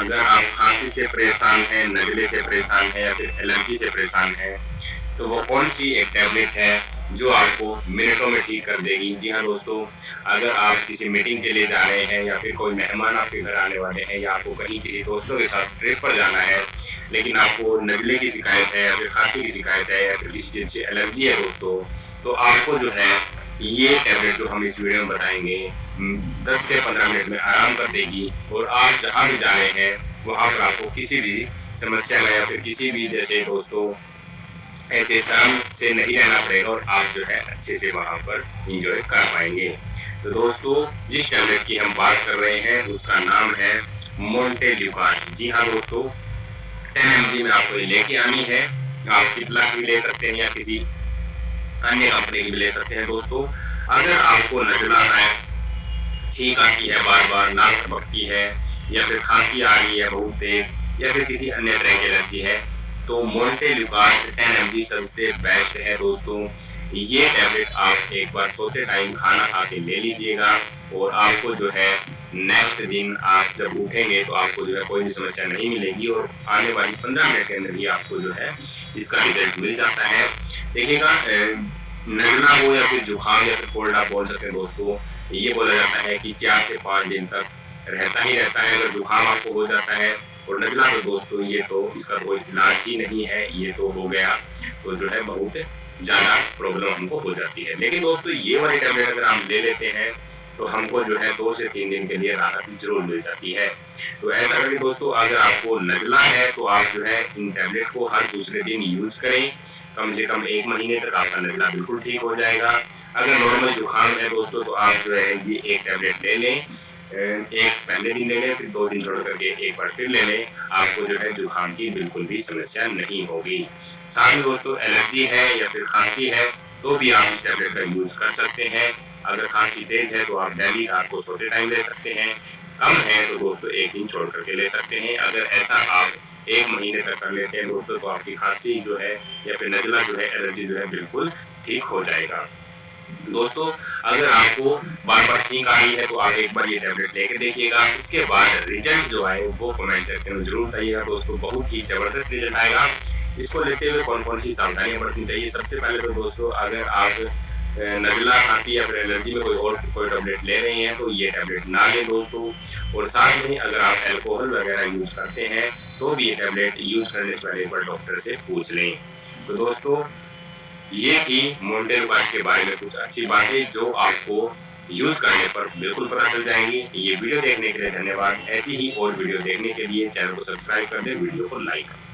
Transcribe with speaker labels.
Speaker 1: अगर आप खांसी से परेशान हैं, नज़ले से परेशान हैं या फिर एलर्जी से परेशान हैं, तो वो कौन सी एक टैबलेट है जो आपको मिनटों में ठीक कर देगी। जी हाँ दोस्तों, अगर आप किसी मीटिंग के लिए जा रहे हैं या फिर कोई मेहमान आपके घर आने वाले हैं या आपको कहीं किसी दोस्तों के साथ ट्रिप पर जाना है, लेकिन आपको नज़ले की शिकायत है या फिर खांसी की शिकायत है या फिर किसी चीज़ से एलर्जी है दोस्तों, तो आपको जो है ये टैबलेट जो हम इस वीडियो में बताएंगे 10 से 15 मिनट में आराम कर देगी और आप जहाँ भी जा रहे हैं वहाँ पर आपको किसी भी समस्या में या फिर किसी भी जैसे दोस्तों ऐसे शर्म से नहीं रहना पड़ेगा और आप जो है अच्छे से वहाँ पर इंजॉय कर पाएंगे। तो दोस्तों, जिस टैबलेट की हम बात कर रहे हैं उसका नाम है मोंटेल्यूकास्ट। जी हाँ दोस्तों, 10 mg में आपको ये लेके आनी है। आप सिप्ला की भी ले सकते हैं या किसी अन्य कंपनी की भी ले सकते हैं दोस्तों। अगर आपको नज़ला है, छींक आती है, बार बार नाक टपकती है या फिर खांसी आ रही है बहुत तेज या फिर किसी अन्य तरह की एलर्जी है, तो मोंटेल्यूकास्ट 10 mg सबसे बेस्ट है दोस्तों। ये टैबलेट आप एक बार सोते टाइम खाना खा के ले लीजिएगा और आपको जो है नेक्स्ट दिन आप जब उठेंगे तो आपको जो है कोई भी समस्या नहीं मिलेगी और आने वाली 15 मिनट के अंदर ही आपको जो है इसका रिजल्ट मिल जाता है। देखिएगा, नज़ला हो या फिर जुकाम या फिर कोल्ड आप बोल सकते हैं दोस्तों, ये बोला जाता है कि 4 से 5 दिन तक रहता ही रहता है। अगर जुकाम आपको हो जाता है और नज़ला तो दोस्तों ये तो इसका कोई इलाज ही नहीं है, ये तो हो गया तो जो है बहुत ज़्यादा प्रॉब्लम हमको हो जाती है। लेकिन दोस्तों ये वाली टैबलेट अगर हम ले लेते हैं तो हमको जो है 2 से 3 दिन के लिए राहत जरूर मिल जाती है। तो ऐसा करें दोस्तों, अगर आपको नज़ला है तो आप जो है इन टैबलेट को हर दूसरे दिन यूज करें। कम से कम 1 महीने तक आपका नज़ला बिल्कुल ठीक हो जाएगा। अगर नॉर्मल जुकाम है दोस्तों तो आप जो है ये एक टैबलेट ले लें, एक पहले दिन ले लें, फिर 2 दिन छोड़ करके एक बार फिर ले लें, आपको जो है जुकाम की बिल्कुल भी समस्या नहीं होगी। साथ में दोस्तों एलर्जी है या फिर खांसी है तो भी आप इस टैबलेट का यूज कर सकते हैं। अगर खांसी तेज है तो आप डेली रात को सोते टाइम ले सकते हैं, कम है तो दोस्तों 1 दिन छोड़ करके ले सकते हैं। अगर ऐसा आप 1 महीने तक कर लेते हैं दोस्तों तो आपकी खांसी जो है या फिर नज़ला जो है, एलर्जी जो है बिल्कुल ठीक हो जाएगा। दोस्तों, अगर आपको बार बार छींक आ रही है तो आप एक बार ये टैबलेट लेके देखिएगा, उसके बाद रिजल्ट जो आए वो कमेंट सेक्शन में जरूर बताइएगा दोस्तों। बहुत ही जबरदस्त रिजल्ट आएगा। इसको लेते हुए कौन कौन सी सावधानियां बरतनी चाहिए, सबसे पहले तो दोस्तों अगर आप नज़ला, खांसी या फिर एलर्जी में कोई टैबलेट ले रहे हैं तो ये टैबलेट ना लें दोस्तों। और साथ में अगर आप अल्कोहल वगैरह यूज करते हैं तो भी ये टैबलेट यूज करने से पहले एक बार डॉक्टर से पूछ लें। तो दोस्तों ये थी मोंटेल्यूकास्ट के बारे में कुछ अच्छी बातें जो आपको यूज करने पर बिल्कुल पता चल जाएंगी। ये वीडियो देखने के लिए धन्यवाद। ऐसी ही और वीडियो देखने के लिए चैनल को सब्सक्राइब कर दें, वीडियो को लाइक करें।